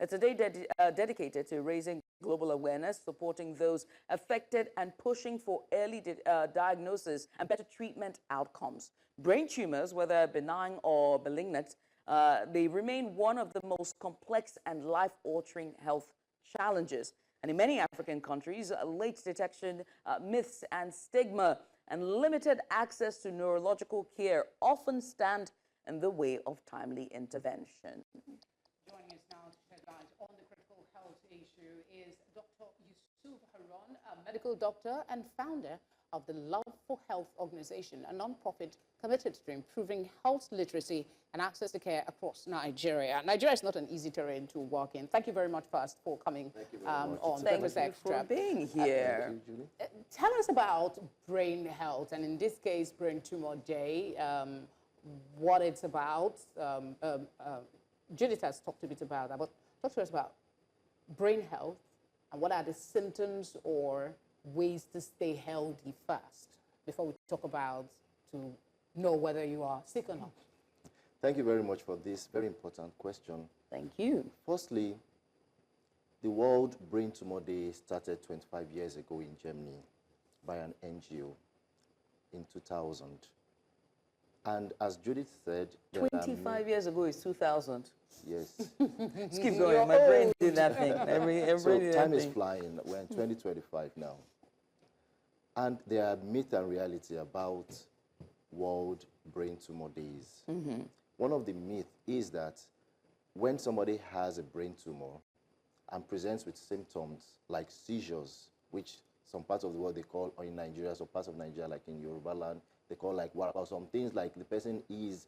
It's a day dedicated to raising global awareness, supporting those affected, and pushing for early diagnosis and better treatment outcomes. Brain tumors, whether benign or malignant, they remain one of the most complex and life-altering health challenges. And in many African countries, late detection, myths and stigma, and limited access to neurological care often stand in the way of timely intervention. Joining us now to shed light on the critical health issue is Dr. Yusuf Haroun, a medical doctor and founder of the Love for Health organization, a non-profit committed to improving health literacy and access to care across Nigeria. Nigeria is not an easy terrain to work in. Thank you very much first for coming on Breakfast Extra. For being here. Thank you, Julie. Tell us about brain health, and in this case, Brain Tumour Day, what it's about. Judith has talked a bit about that, but talk to us about brain health and what are the symptoms or ways to stay healthy first before we talk about to know whether you are sick or not. Thank you very much for this very important question. Thank you. Firstly, the World Brain Tumour Day started 25 years ago in Germany by an NGO in 2000. And as Judith said, 25 years ago is 2000. Yes. Let's keep going. My brain did that thing. So time is flying. We're in 2025 now. And there are myth and reality about World Brain Tumour Days. One of the myths is that when somebody has a brain tumor and presents with symptoms like seizures, which some parts of the world they call, or in Nigeria, some parts of Nigeria, like in Yoruba land, they call like warapa, some things like the person is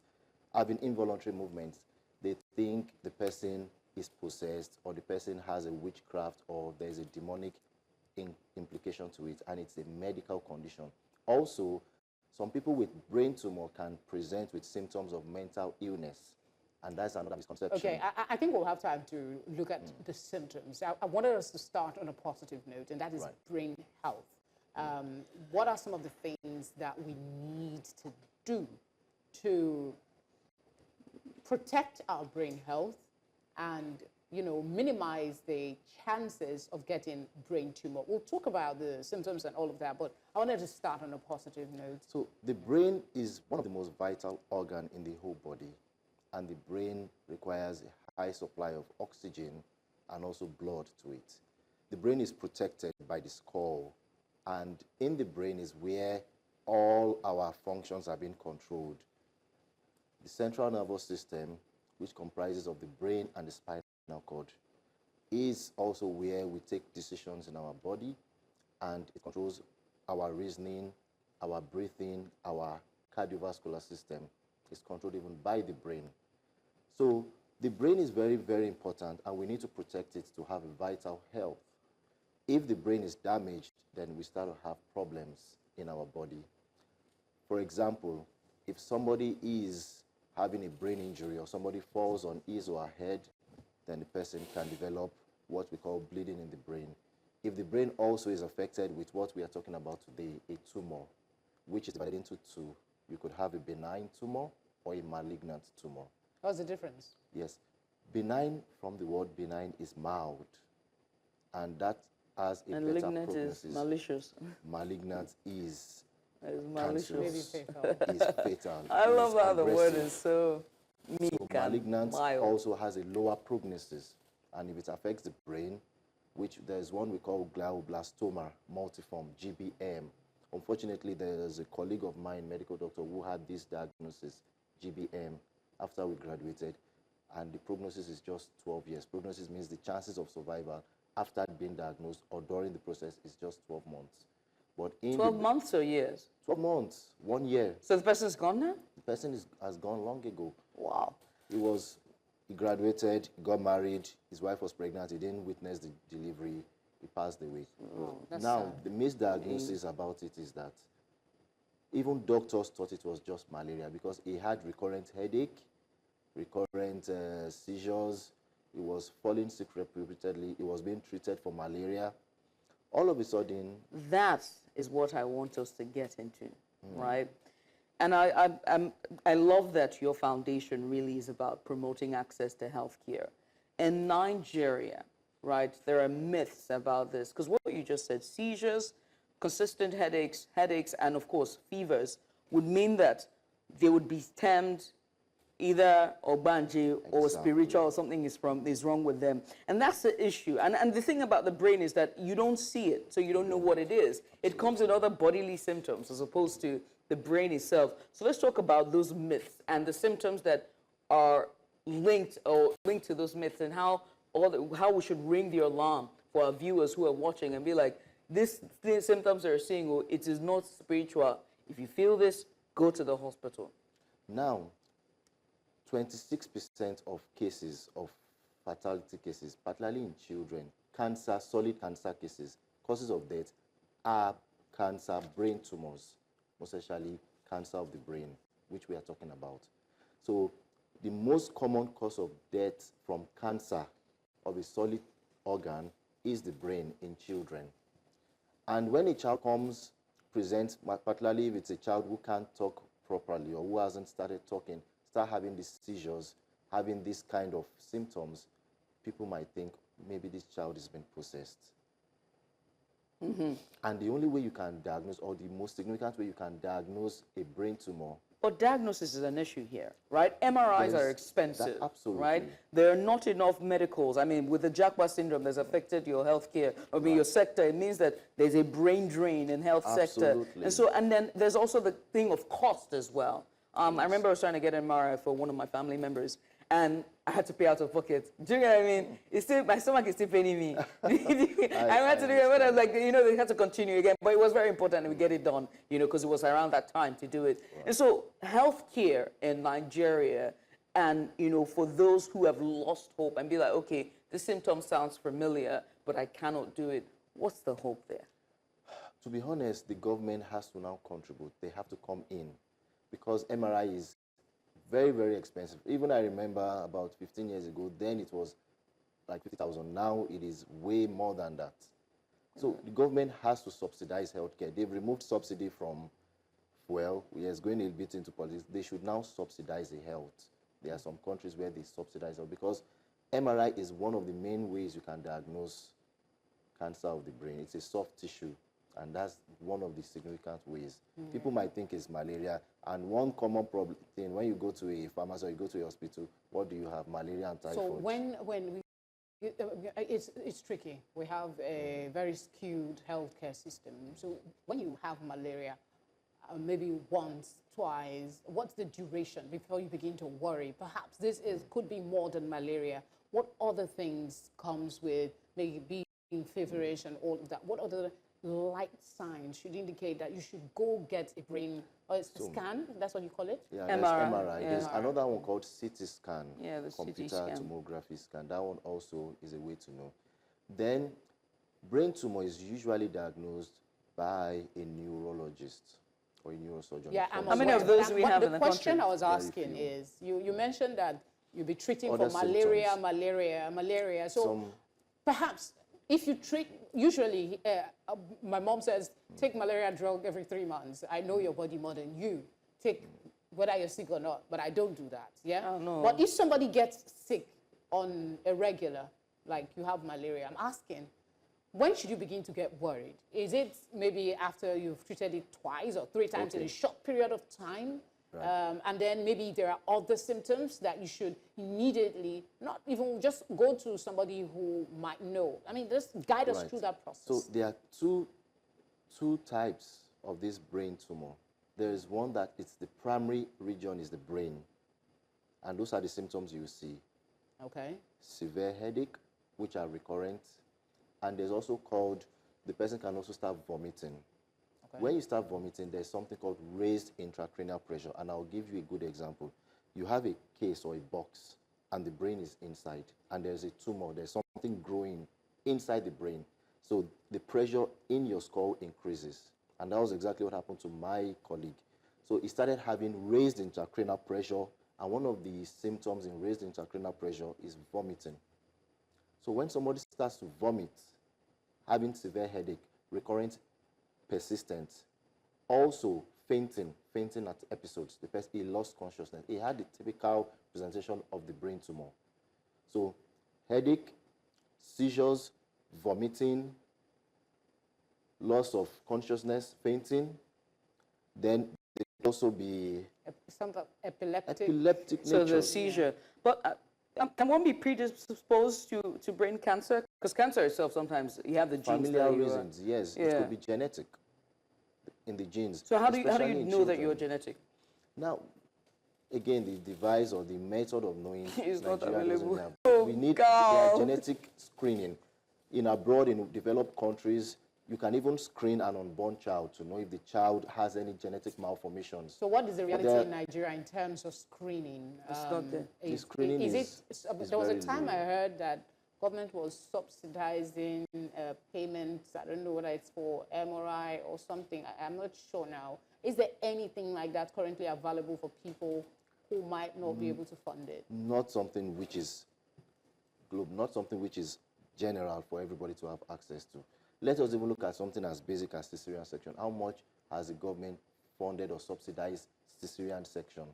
having involuntary movements. They think the person is possessed, or the person has a witchcraft, or there's a demonic implication to it, and it's a medical condition. Also, some people with brain tumor can present with symptoms of mental illness, and that's another misconception. Okay, I think we'll have time to look at the symptoms. I wanted us to start on a positive note, and that is brain health. What are some of the things that we need to do to protect our brain health and, you know, minimize the chances of getting brain tumor? We'll talk about the symptoms and all of that, but I wanted to start on a positive note. So the brain is one of the most vital organs in the whole body, and the brain requires a high supply of oxygen and also blood to it. The brain is protected by the skull, and in the brain is where all our functions are being controlled. The central nervous system, which comprises of the brain and the spinal cord, is also where we take decisions in our body, and it controls our reasoning, our breathing, our cardiovascular system. It's controlled even by the brain. So the brain is very, very important, and we need to protect it to have a vital health. If the brain is damaged, then we start to have problems in our body. For example, if somebody is having a brain injury or somebody falls on his or her head, then the person can develop what we call bleeding in the brain. If the brain also is affected with what we are talking about today, a tumor, which is divided into two, you could have a benign tumor or a malignant tumor. What's the difference? Yes. Benign, from the word benign, is mild, and that has a better Malignant prognosis. is malicious. Malignant is Malicious. Maybe cancerous, fatal. is fatal. I love is how the word aggressive. is so meek So and malignant mild. also has a lower prognosis, and if it affects the brain, which there's one we call glioblastoma multiforme, GBM. Unfortunately, there's a colleague of mine, medical doctor, who had this diagnosis, GBM, after we graduated, and the prognosis is just 12 years. Prognosis means the chances of survival after being diagnosed or during the process is just 12 months. But in 12 months or years? 12 months, 1 year. So the person's gone now? The person has gone long ago. Wow. He graduated, he got married, his wife was pregnant, he didn't witness the delivery, he passed away. Oh, that's Now, sad. the misdiagnosis about it is that even doctors thought it was just malaria because he had recurrent headache, recurrent seizures, he was falling sick repeatedly, he was being treated for malaria. All of a sudden... That is what I want us to get into, right? And I love that your foundation really is about promoting access to healthcare. in Nigeria, right, there are myths about this. Because what you just said, seizures, consistent headaches, and of course fevers would mean that they would be termed either Obanji or spiritual, or something is wrong with them. And that's the issue. And the thing about the brain is that you don't see it, so you don't know what it is. It comes in other bodily symptoms as opposed to the brain itself. So let's talk about those myths and the symptoms that are linked to those myths, and how we should ring the alarm for our viewers who are watching and be like, these symptoms they're seeing, oh, it is not spiritual. If you feel this, go to the hospital. Now, 26% of cases of fatality cases, particularly in children, cancer, solid cancer cases, causes of death are cancer, brain tumors, most especially cancer of the brain, which we are talking about. So the most common cause of death from cancer of a solid organ is the brain in children. And when a child presents, particularly if it's a child who can't talk properly or who hasn't started talking, start having these seizures, having this kind of symptoms, people might think maybe this child has been possessed. And the only way you can diagnose, or the most significant way you can diagnose a brain tumor. But diagnosis is an issue here, right? MRIs are expensive, absolutely. right? There are not enough medicals. I mean, with the Jackpot syndrome that's affected your healthcare, or your sector, it means that there's a brain drain in health sector. And then there's also the thing of cost as well. I remember I was trying to get an MRI for one of my family members, and I had to pay out of pocket. Do you know what I mean? It's still, my stomach is still paining me. I had to do it, but I was like, you know, they had to continue again. But it was very important that we get it done, you know, because it was around that time to do it. Right. And so healthcare in Nigeria, and, you know, for those who have lost hope and be like, okay, this symptom sounds familiar, but I cannot do it. What's the hope there? To be honest, the government has to now contribute. They have to come in, because MRI is very, very expensive. Even I remember about 15 years ago, then it was like 50,000. Now it is way more than that. So the government has to subsidize healthcare. They've removed subsidy from fuel. Yes, going a bit into politics. They should now subsidize the health. There are some countries where they subsidize it, because MRI is one of the main ways you can diagnose cancer of the brain. It's a soft tissue, and that's one of the significant ways. People might think it's malaria, and one common problem thing, when you go to a pharmacy or you go to a hospital, what do you have? Malaria and typhoid. So when it's tricky. We have a very skewed healthcare system. So when you have malaria, maybe once, twice, what's the duration before you begin to worry? Perhaps this could be more than malaria. What other things comes with maybe feverish and all of that? What other light signs should indicate that you should go get a brain scan? That's what you call it? Yeah, MRI. Yeah. There's another one called CT scan, the computer CT scan. tomography scan. That one also is a way to know. Then, brain tumor is usually diagnosed by a neurologist or a neurosurgeon. Yeah, how many of those do we have in the country? The question I was asking is, you mentioned that you'll be treating for malaria. So perhaps if you treat, usually my mom says, take malaria drug every 3 months. I know your body more than you. Take whether you're sick or not, but I don't do that, yeah? Oh, no. But if somebody gets sick on a regular, like you have malaria, I'm asking, when should you begin to get worried? Is it maybe after you've treated it twice or 3 times in a short period of time? Right. And then maybe there are other symptoms that you should immediately, not even just go to somebody who might know. I mean, just guide us through that process. So there are two types of this brain tumor. There is one that it's the primary region is the brain. And those are the symptoms you see. Okay. Severe headache, which are recurrent. And there's also called, the person can also start vomiting. Okay. When you start vomiting, there's something called raised intracranial pressure. And I'll give you a good example. You have a case or a box, and the brain is inside. And there's a tumor, there's something growing inside the brain. So the pressure in your skull increases. And that was exactly what happened to my colleague. So he started having raised intracranial pressure. And one of the symptoms in raised intracranial pressure is vomiting. So when somebody starts to vomit, having severe headache, recurrent, persistent, also fainting at episodes, the person, he lost consciousness. He had the typical presentation of the brain tumor. So headache, seizures, vomiting, loss of consciousness, fainting. Then there could also be Some epileptic. epileptic So nature. the seizure. But can one be predisposed to brain cancer? Because cancer itself, sometimes you have the genes Familial that you reasons, yes. It Yeah. could be genetic in the genes. So how do you especially in know that children. you're genetic? Now, again, the device or the method of knowing It's not Nigeria doesn't available. have. Oh, We need God. genetic screening. In abroad, in developed countries, you can even screen an unborn child to know if the child has any genetic malformations. So what is the reality there- in Nigeria in terms of screening? It's not there. The screening is there was a very time low. I heard that government was subsidizing payments. I don't know whether it's for MRI or something. I'm not sure now. Is there anything like that currently available for people who might not be able to fund it? Not something which is not something which is general for everybody to have access to. Let us even look at something as basic as cesarean section. How much has the government funded or subsidized cesarean section?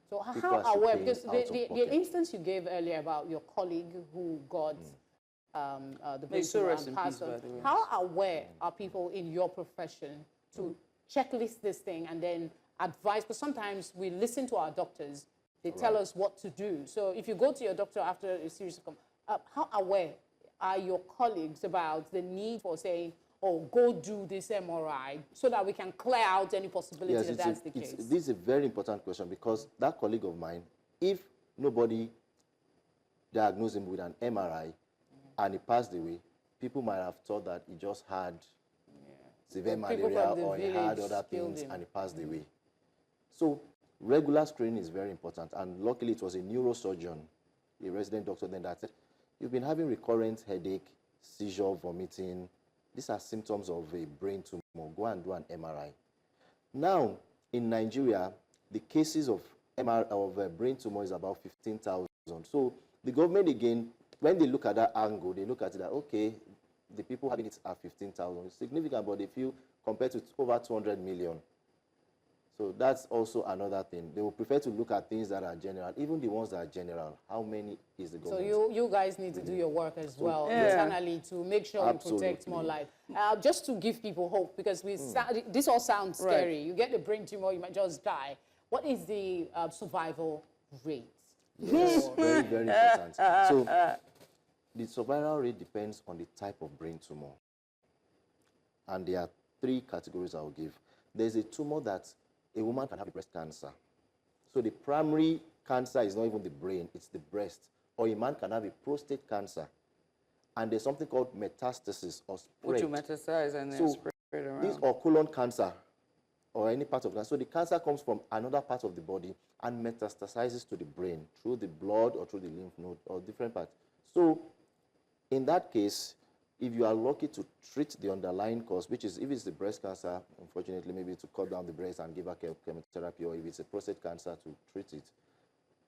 So People how are still aware, paying because out of the pocket. instance you gave earlier about your colleague who got the brain so tumor rest and in passed peace, on, by the way. how aware are people in your profession to checklist this thing and then advise? Because sometimes we listen to our doctors, they tell us what to do. So if you go to your doctor after a series of how aware are your colleagues about the need for saying, oh, go do this MRI so that we can clear out any possibility that that's the case? This is a very important question because that colleague of mine, if nobody diagnosed him with an MRI and he passed away, people might have thought that he just had severe But people malaria from the or he had village other killed things him. and he passed away. So regular screening is very important. And luckily, it was a neurosurgeon, a resident doctor then that said, you've been having recurrent headache, seizure, vomiting. These are symptoms of a brain tumor. Go and do an MRI. Now, in Nigeria, the cases of brain tumor is about 15,000. So the government, again, when they look at that angle, they look at it that, okay, the people having it are 15,000. It's significant, but they feel compared to over 200 million. So that's also another thing. They will prefer to look at things that are general, even the ones that are general. How many is the government? So you guys need to do your work as well internally to make sure we protect more life. Just to give people hope, because this all sounds scary. You get a brain tumor, you might just die. What is the survival rate? Yes, very, very important. So the survival rate depends on the type of brain tumor. And there are three categories I will give. There's a tumor that a woman can have breast cancer. So the primary cancer is not even the brain, it's the breast. Or a man can have a prostate cancer. And there's something called metastasis or spread. Which you metastasize and then spread around. This or colon cancer or any part of that. So the cancer comes from another part of the body and metastasizes to the brain through the blood or through the lymph node or different parts. So in that case, if you are lucky to treat the underlying cause, which is if it's the breast cancer, unfortunately, maybe to cut down the breast and give her chemotherapy, or if it's a prostate cancer, to treat it,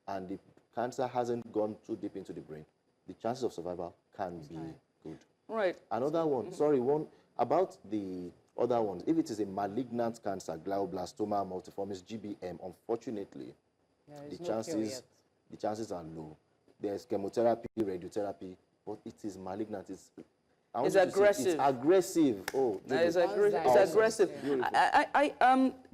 and the cancer hasn't gone too deep into the brain, the chances of survival can be good. Right. Another one, one about the other ones, if it is a malignant cancer, glioblastoma, multiformis, GBM, unfortunately, the chances are low. There's chemotherapy, radiotherapy, but it is malignant. It's aggressive. It's aggressive. Oh, it's aggressive.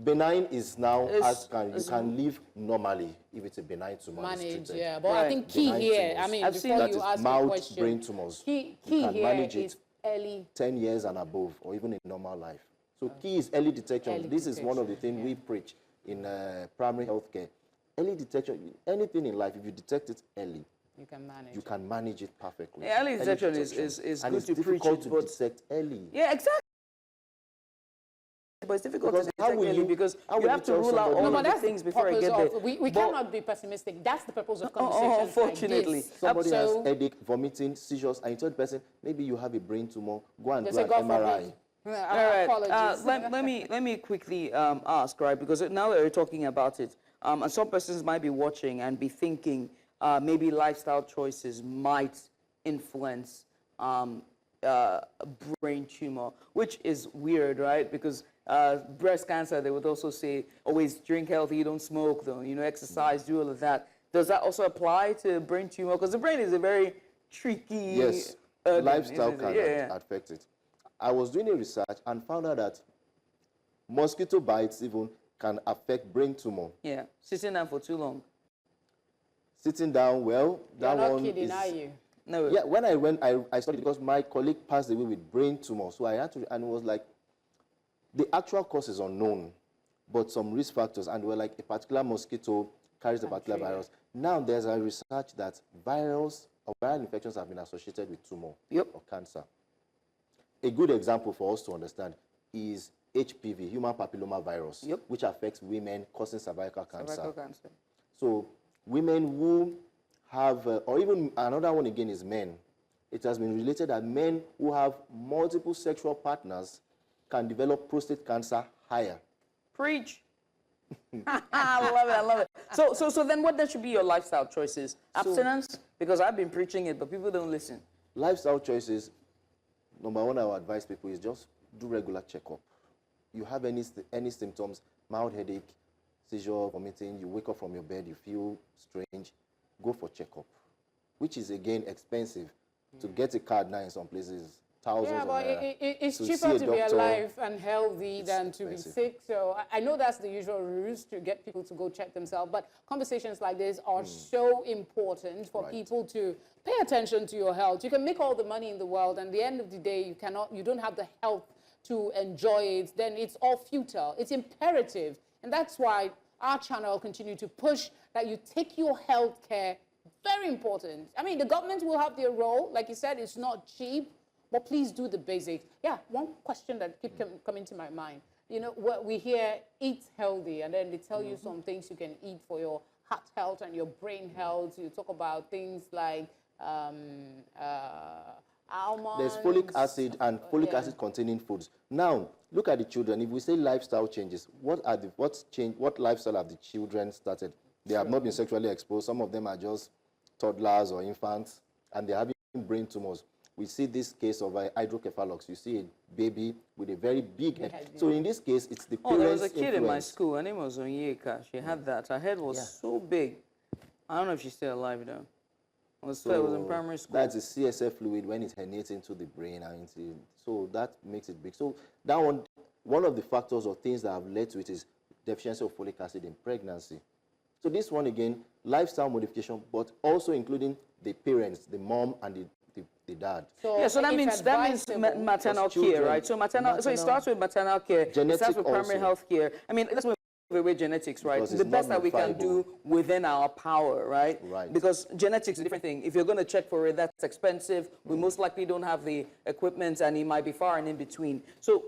Benign is now you can live normally if it's a benign tumor. Manage, yeah. But I think key here, I mean, before you ask a question, brain tumors. Key can here manage is early 10 years and above, or even in normal life. So key is early detection. Early This is one of the detection, things we preach in primary health care. Early detection, anything in life, if you detect it early, you can manage it perfectly. Yeah, early detection is and good it's to preach difficult it, to but detect early. yeah, exactly. But it's difficult to detect early because you have to rule out all of the things before I get there. We cannot be pessimistic. That's the purpose of conversations unfortunately. like this. Somebody has headache, vomiting, seizures, and you tell the person, maybe you have a brain tumor, go and do an MRI. All right. Let me quickly ask, right? Because now that we're talking about it, and some persons might be watching and be thinking maybe lifestyle choices might influence brain tumor, which is weird, right? Because breast cancer, they would also say, always drink healthy, don't smoke, don't, exercise, do all of that. Does that also apply to brain tumor? Because the brain is a very tricky. Yes, organ, lifestyle isn't it? can Yeah. affect it. I was doing a research and found out that mosquito bites even can affect brain tumor. Yeah, sitting down for too long. Sitting down, well, that You're not one kidding, is... are you? No. Yeah, when I went, I studied because my colleague passed away with brain tumor. So I had to, and it was like, the actual cause is unknown, but some risk factors, and were like a particular mosquito carries a particular virus. Now there's a research that virals or viral infections have been associated with tumor or cancer. A good example for us to understand is HPV, human papilloma virus, which affects women, causing cervical cancer. Cervical cancer. So women who have, or even another one again is men. It has been related that men who have multiple sexual partners can develop prostate cancer higher. Preach. I love it, I love it. So then what then should be your lifestyle choices? Abstinence? Because I've been preaching it, but people don't listen. Lifestyle choices, number one, I would advise people is just do regular checkup. You have any symptoms, mild headache, seizure, vomiting, you wake up from your bed, you feel strange, go for checkup, which is again expensive. To get a card now in some places, thousands Yeah, of but naira. it's To cheaper see a to be doctor, alive and healthy than to be expensive. sick. So I know that's the usual ruse to get people to go check themselves. But conversations like this are so important for people to pay attention to your health. You can make all the money in the world, and at the end of the day, you don't have the health to enjoy it. Then it's all futile. It's imperative, and that's why our channel continue to push that you take your health care. Very important. I mean, the government will have their role. Like you said, it's not cheap, but please do the basics. Yeah, one question that keeps coming to my mind. You know, what we hear, eat healthy, and then they tell you some things you can eat for your heart health and your brain health. You talk about things like almonds. There's folic acid and folic acid containing foods. Now, look at the children. If we say lifestyle changes, what lifestyle have the children started? They have not been sexually exposed. Some of them are just toddlers or infants, and they're having brain tumors. We see this case of hydrocephalox. You see a baby with a very big head. So in this case, it's the parents' there was a kid in my influence. school. Her name was Onyeka. She had that. Her head was so big. I don't know if she's still alive though. It was in primary school. That's the CSF fluid when it herniates into the brain and so that makes it big. So that one of the factors or things that have led to it is deficiency of folic acid in pregnancy. So this one again, lifestyle modification, but also including the parents, the mom and the dad. So that means maternal care, right? So so it starts with maternal care. It starts with primary health care. I mean, that's away genetics, right? The best that we can do within our power, right? Because genetics is a different thing. If you're going to check for it, that's expensive. We most likely don't have the equipment, and it might be far and in between. So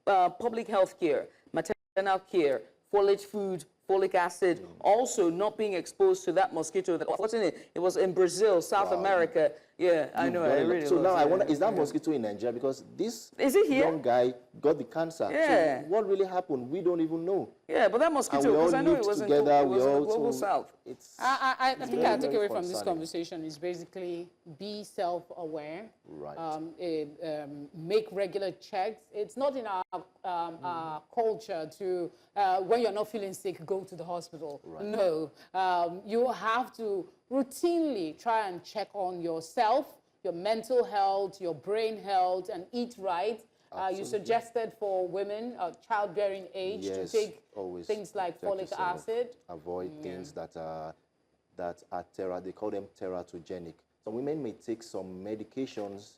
public health care, maternal care, foliage food, folic acid, also not being exposed to that mosquito. Wasn't it? It was in Brazil, South America. Yeah, I know. I really so now I wonder, is that mosquito in Nigeria? Because this young guy got the cancer. Yeah. So what really happened? We don't even know. Yeah, but that mosquito, because I know it wasn't in the global South. I think I take away from this conversation is basically be self-aware. Make regular checks. It's not in our culture to, when you're not feeling sick, go to the hospital. No, you have to routinely try and check on yourself, your mental health, your brain health, and eat right. You suggested for women, childbearing age, to take things like folic acid. Avoid things that are they call them teratogenic. Some women may take some medications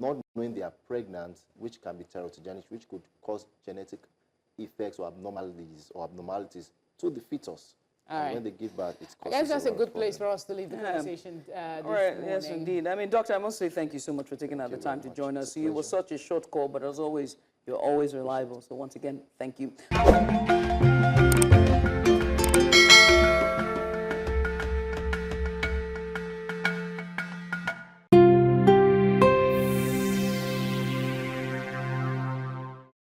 not knowing they are pregnant, which can be teratogenic, which could cause genetic effects or abnormalities to the fetus. And when they give birth, it's I guess that's a good place for us to leave the conversation this morning. Yes, indeed. I mean, Doctor, I must say thank you so much for taking out the time to join us. It was such a short call, but as always, you're always reliable. So once again, thank you.